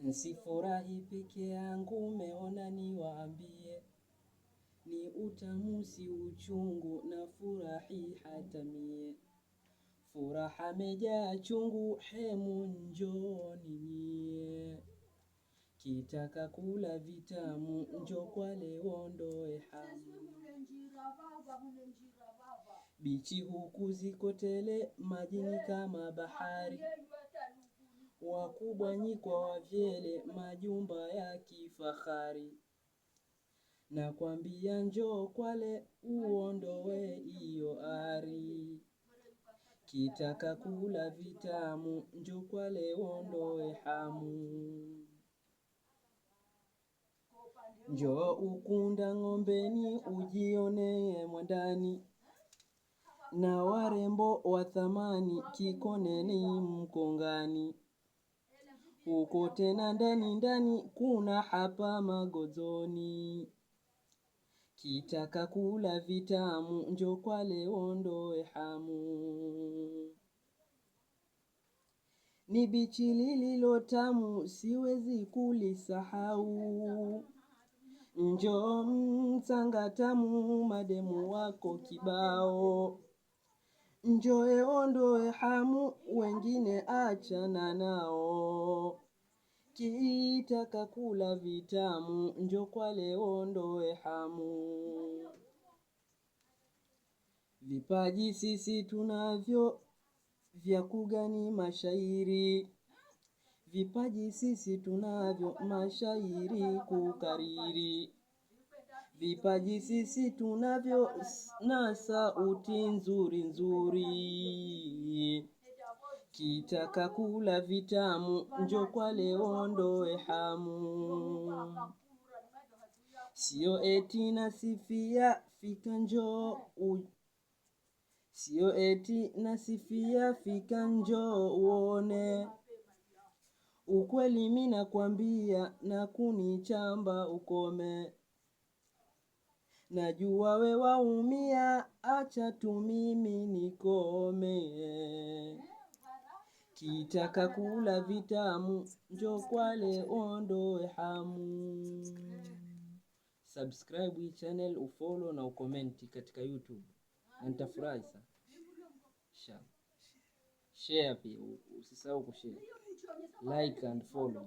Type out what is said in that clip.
Nsifurahi peke yangu, meona niwaambie, ni utamu si uchungu, na furahi hata mie. Furaha mejaa chungu, hemu njooni nyie. Kitaka kula vitamu, njoo kwa leo ondoe hamu. Bichi huku ziko tele, majini kama bahari. Wakubwa nyi kwa wavyele, majumba ya kifahari. Nakwambia njoo Kwale, uondoe iyo ari. Kitaka kula vitamu, njoo Kwale uondoe hamu. Njoo Ukunda Ng'ombeni, ujione mwandani. Na warembo wa thamani, Kikoneni Mkongani. Huko tena ndani ndani, kuna hapa Magozoni. Kitaka kula vitamu, njoo Kwale uondoe hamu. Ni bichi lililo tamu, siwezi kulisahau. Njoo Msanga tamu, mademu wako kibao. Njoo ondoe hamu, wengine achana nao. Kitaka kula vitamu, njoo Kwale uondoe hamu. Vipaji sisi tunavyo, vya kugani mashairi. Vipaji sisi tunavyo, mashairi kukariri. Vipaji sisi tunavyo, na sauti nzuri nzuri. Kitaka kula vitamu, njoo Kwale uondoe hamu. Sio eti nasifia, fika njoo. Sio eti nasifia, fika njoo uone. Ukweli mimi nakwambia, na kunichamba ukome. Najua we waumia, acha tu mimi nikome. Kitaka kula vitamu, njoo Kwale uondoe hamu. Subscribe hii channel, ufollow na ukomenti katika YouTube. Na nitafurahi sana. Share pia, usisahau kushare. Like and follow.